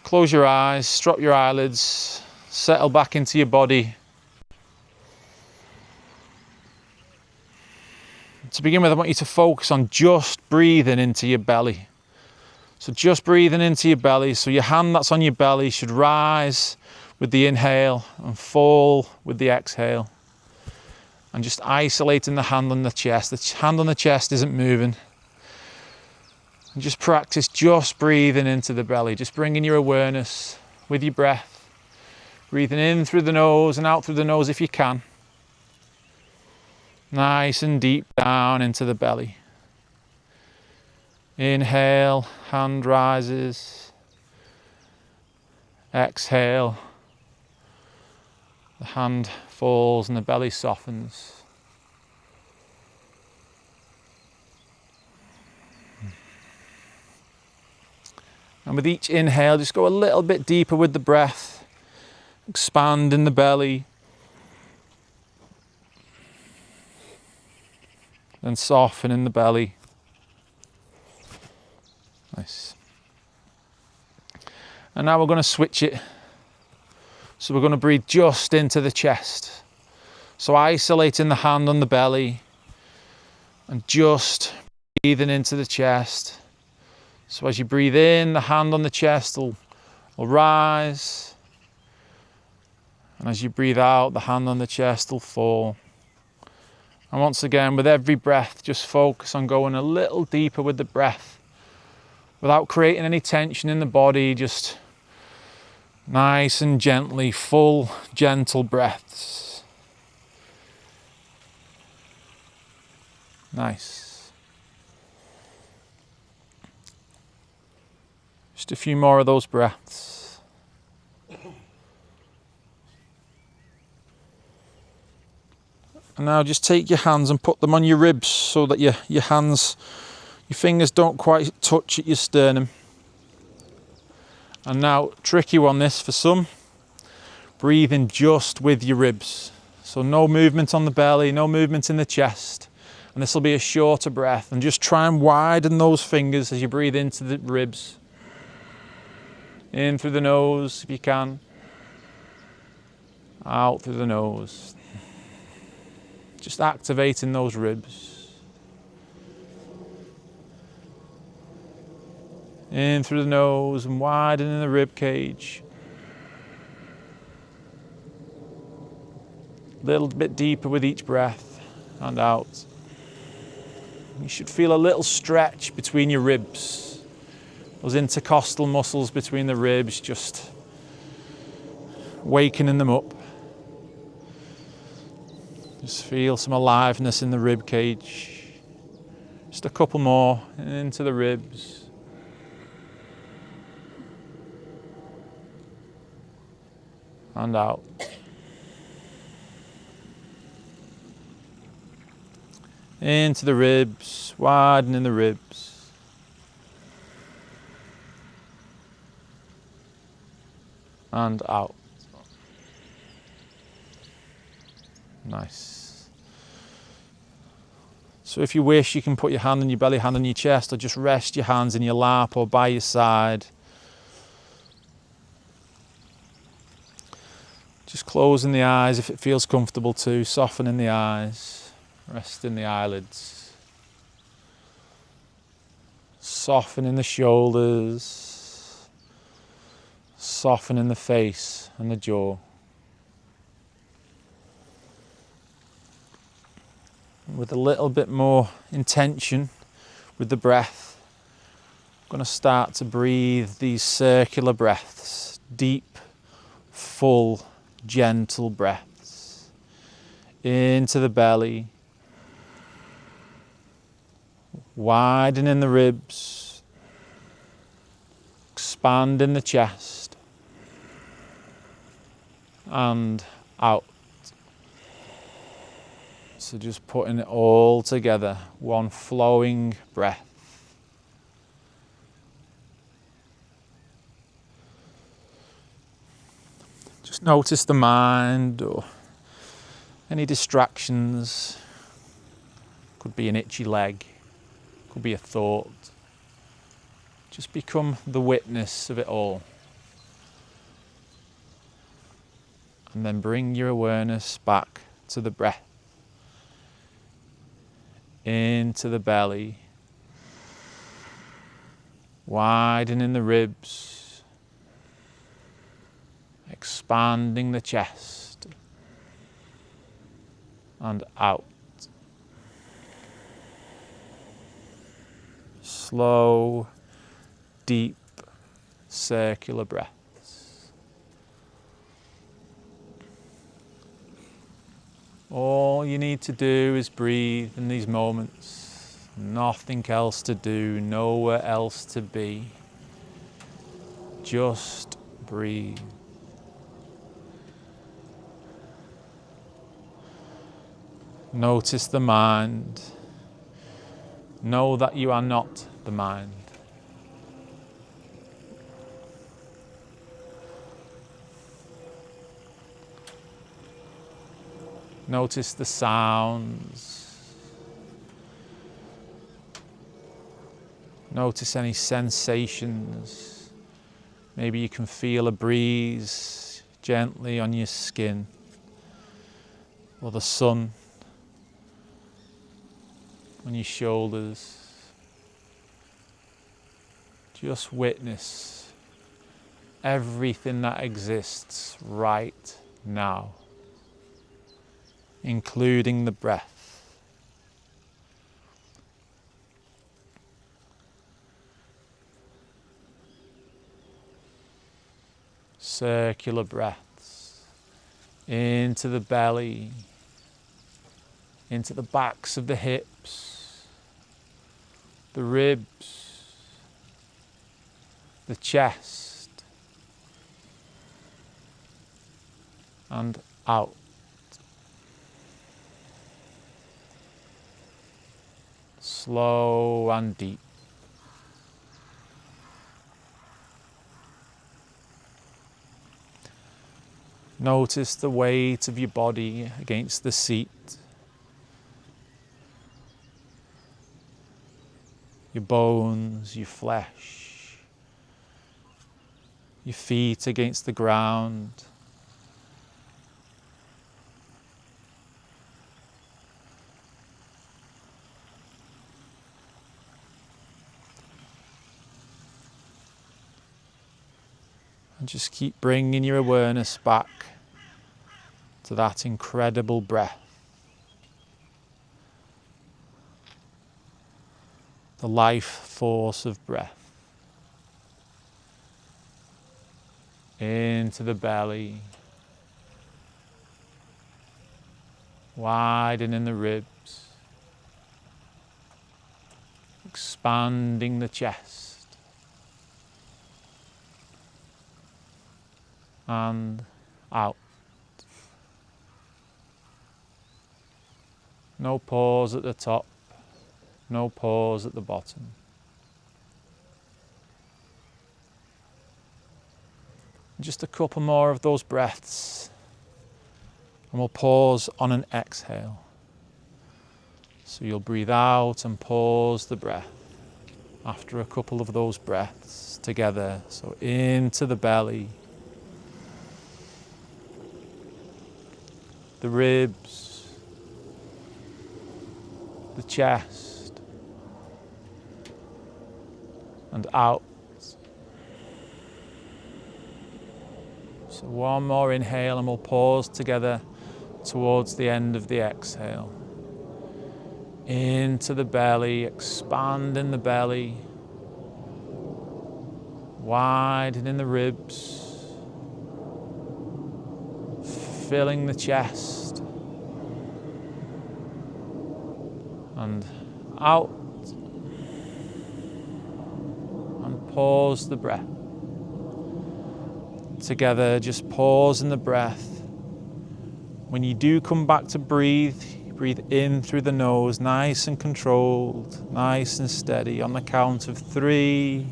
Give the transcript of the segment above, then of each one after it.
Close your eyes, drop your eyelids, settle back into your body. To begin with, I want you to focus on just breathing into your belly. So just breathing into your belly. So your hand that's on your belly should rise with the inhale and fall with the exhale. And just isolating the hand on the chest. The hand on the chest isn't moving. And just practice just breathing into the belly. Just bringing your awareness with your breath. Breathing in through the nose and out through the nose if you can. Nice and deep down into the belly. Inhale, hand rises. Exhale, the hand falls and the belly softens. And with each inhale, just go a little bit deeper with the breath. Expand in the belly. Then soften in the belly. Nice. And now we're going to switch it. So we're going to breathe just into the chest. So isolating the hand on the belly and just breathing into the chest. So as you breathe in, the hand on the chest will rise. And as you breathe out, the hand on the chest will fall. And once again, with every breath, just focus on going a little deeper with the breath without creating any tension in the body, just nice and gently, full, gentle breaths. Nice. Just a few more of those breaths. And now just take your hands and put them on your ribs so that your fingers don't quite touch at your sternum. And now, tricky one this for some, breathing just with your ribs. So no movement on the belly, no movement in the chest. And this will be a shorter breath. And just try and widen those fingers as you breathe into the ribs. In through the nose if you can. Out through the nose. Just activating those ribs. In through the nose and widening the rib cage. A little bit deeper with each breath and out. You should feel a little stretch between your ribs. Those intercostal muscles between the ribs, just wakening them up. Just feel some aliveness in the rib cage. Just a couple more into the ribs. And out. Into the ribs, widening the ribs. And out. Nice. So if you wish, you can put your hand on your belly, hand on your chest, or just rest your hands in your lap or by your side. Just closing the eyes if it feels comfortable to, softening the eyes, resting the eyelids. Softening the shoulders. Softening the face and the jaw. With a little bit more intention with the breath, I'm going to start to breathe these circular breaths, deep, full, gentle breaths into the belly, widening the ribs, expanding the chest. And out. So just putting it all together, one flowing breath. Just notice the mind or any distractions. Could be an itchy leg, could be a thought. Just become the witness of it all. And then bring your awareness back to the breath. Into the belly. Widening the ribs. Expanding the chest. And out. Slow, deep, circular breaths. All you need to do is breathe in these moments. Nothing else to do, nowhere else to be. Just breathe. Notice the mind. Know that you are not the mind. Notice the sounds. Notice any sensations. Maybe you can feel a breeze gently on your skin, or the sun on your shoulders. Just witness everything that exists right now, including the breath. Circular breaths into the belly, into the backs of the hips, the ribs, the chest, and out. Slow and deep. Notice the weight of your body against the seat. Your bones, your flesh, your feet against the ground. And just keep bringing your awareness back to that incredible breath. The life force of breath. Into the belly. Widening the ribs. Expanding the chest. And out. No pause at the top, no pause at the bottom. Just a couple more of those breaths, and we'll pause on an exhale. So you'll breathe out and pause the breath after a couple of those breaths together. So into the belly, the ribs, the chest, and out. So one more inhale and we'll pause together towards the end of the exhale. Into the belly, expanding the belly, widening the ribs, filling the chest, and out, and pause the breath. Together, just pause in the breath. When you do come back to breathe, breathe in through the nose, nice and controlled, nice and steady. On the count of 3,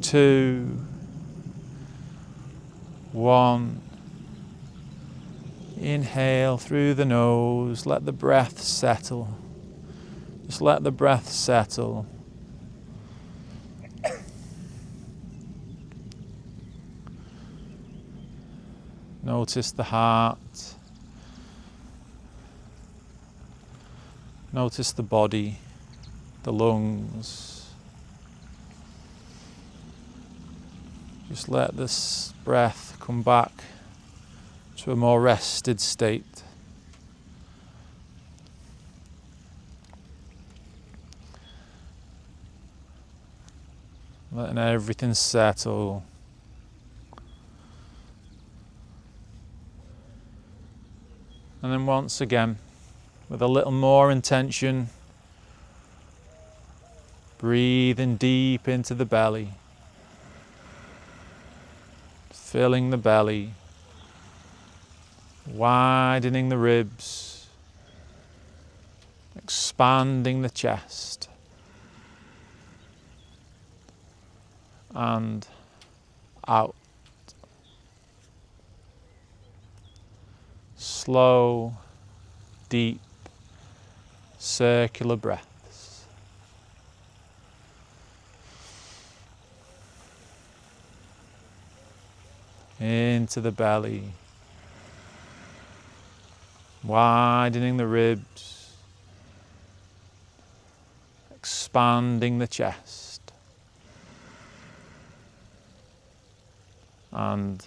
2, 1. Inhale through the nose, let the breath settle. Just let the breath settle. Notice the heart. Notice the body, the lungs. Just let this breath come back to a more rested state. Letting everything settle. And then once again, with a little more intention, breathing deep into the belly, filling the belly, widening the ribs, expanding the chest, and out. Slow, deep, circular breaths. Into the belly, widening the ribs, expanding the chest, and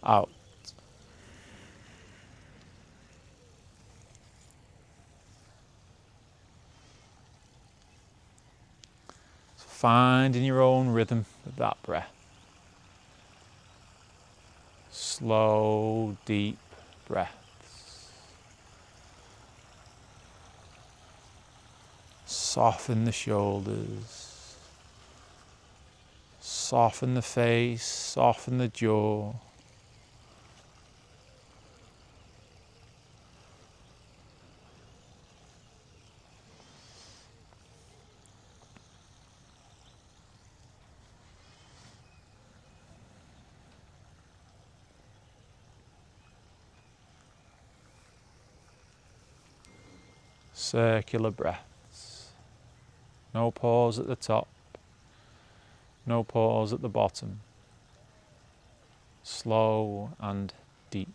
out. Finding your own rhythm with that breath. Slow, deep breaths. Soften the shoulders. Soften the face, soften the jaw. Circular breaths. No pause at the top. No pause at the bottom. Slow and deep.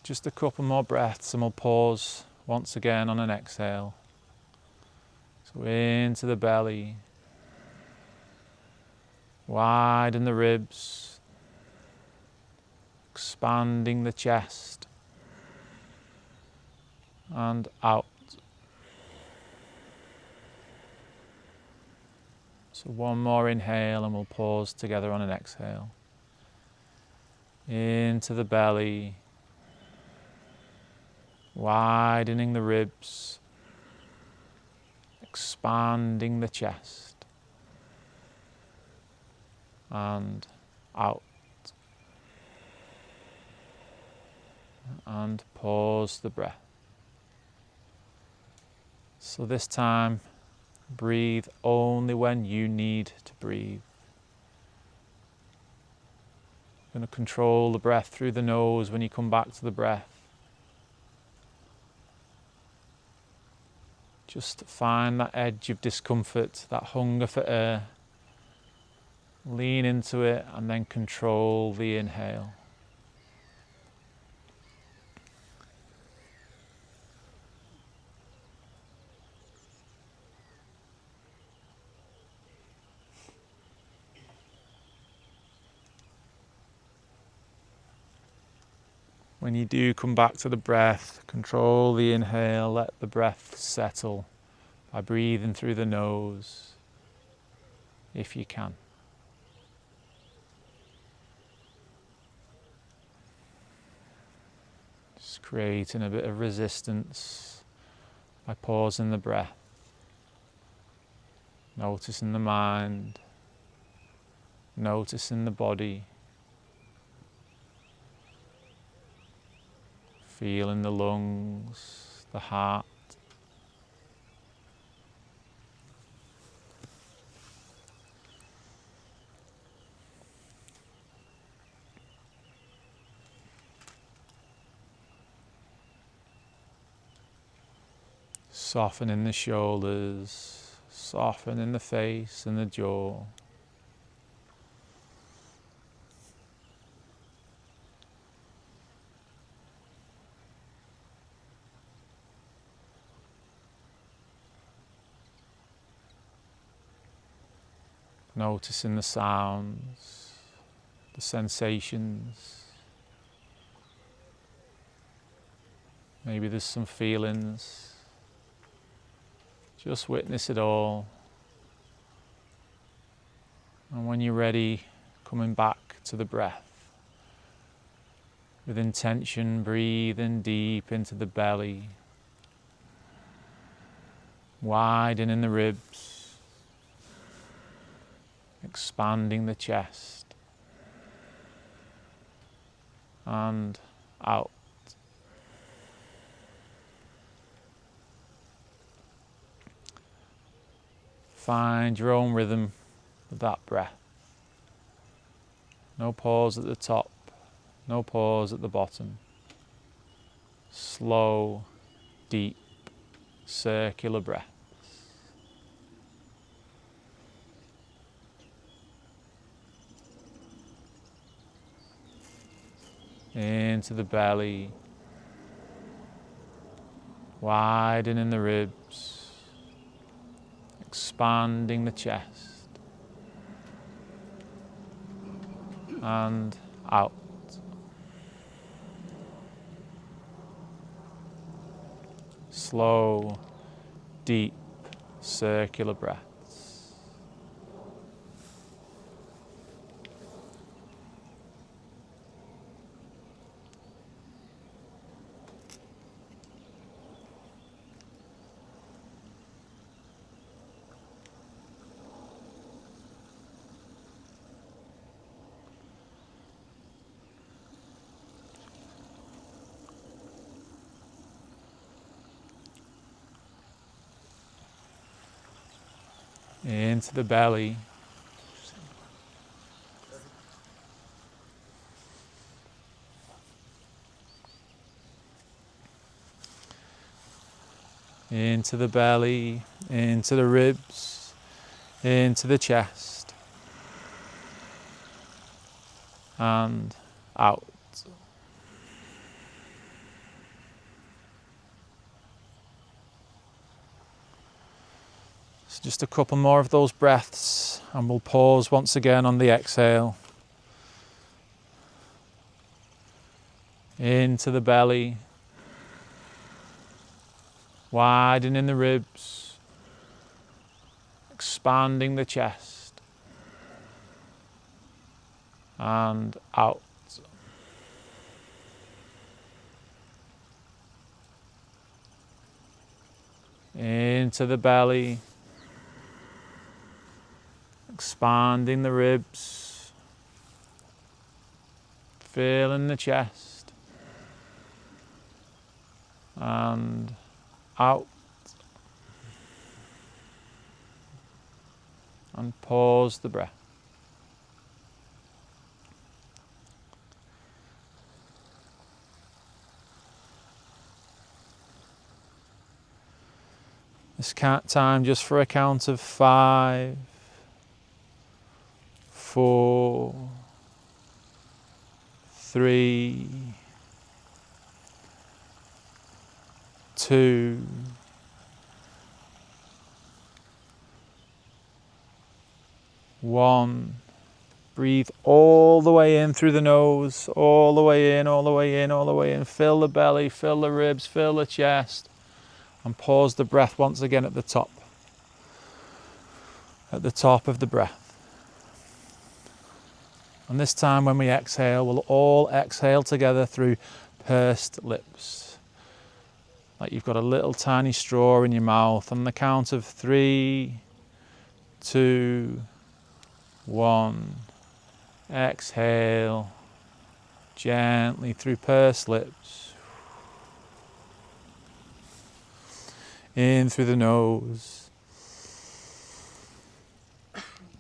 Just a couple more breaths and we'll pause once again on an exhale. So into the belly. Widen the ribs. Expanding the chest. And out. So one more inhale and we'll pause together on an exhale. Into the belly. Widening the ribs. Expanding the chest. And out. And pause the breath. So this time, breathe only when you need to breathe. You're going to control the breath through the nose when you come back to the breath. Just find that edge of discomfort, that hunger for air. Lean into it and then control the inhale. When you do come back to the breath, control the inhale, let the breath settle by breathing through the nose, if you can. Just creating a bit of resistance by pausing the breath, noticing the mind, noticing the body, feeling the lungs, the heart. Softening the shoulders, softening the face and the jaw. Noticing the sounds, the sensations. Maybe there's some feelings. Just witness it all. And when you're ready, coming back to the breath. With intention, breathing deep into the belly. Widening the ribs. Expanding the chest. And out. Find your own rhythm with that breath. No pause at the top, no pause at the bottom. Slow, deep, circular breaths. Into the belly, widening the ribs, expanding the chest, and out. Slow, deep, circular breaths. Into the belly. Into the belly, into the ribs, into the chest, and out. So just a couple more of those breaths, and we'll pause once again on the exhale. Into the belly, widening the ribs, expanding the chest, and out. Into the belly, expanding the ribs, filling the chest, and out. And pause the breath. This time just for a count of 5, 4, 3, 2, 1. Breathe all the way in through the nose, all the way in, all the way in, all the way in. Fill the belly, fill the ribs, fill the chest, and pause the breath once again at the top of the breath. And this time when we exhale, we'll all exhale together through pursed lips. Like you've got a little tiny straw in your mouth. On the count of 3, 2, 1. Exhale gently through pursed lips. In through the nose.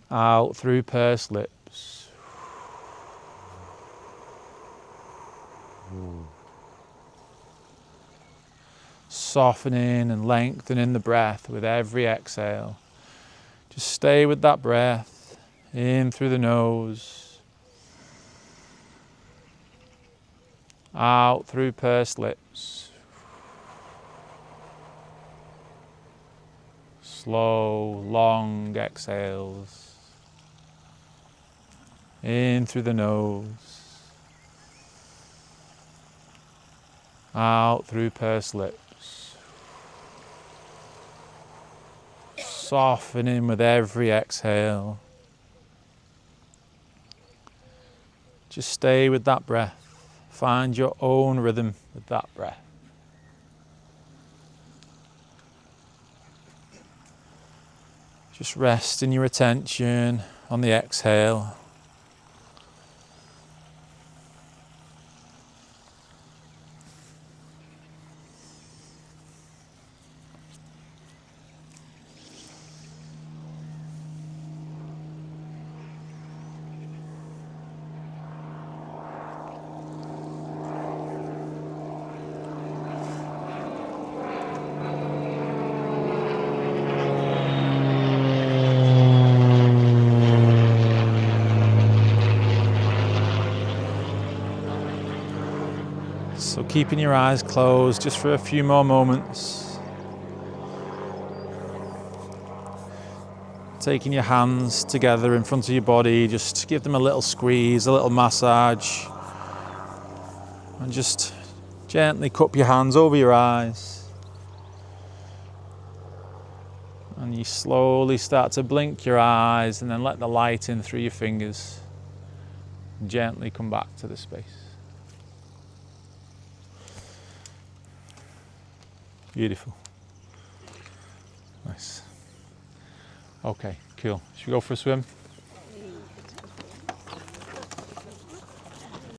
Out through pursed lips. softening and lengthening the breath with every exhale. Just stay with that breath, in through the nose, out through pursed lips. Slow, long exhales, in through the nose, out through pursed lips. Softening with every exhale. Just stay with that breath. Find your own rhythm with that breath. Just resting your attention on the exhale. So keeping your eyes closed just for a few more moments. Taking your hands together in front of your body, just give them a little squeeze, a little massage. And just gently cup your hands over your eyes. And you slowly start to blink your eyes and then let the light in through your fingers. And gently come back to the space. Beautiful. Nice. Okay, cool. Should we go for a swim?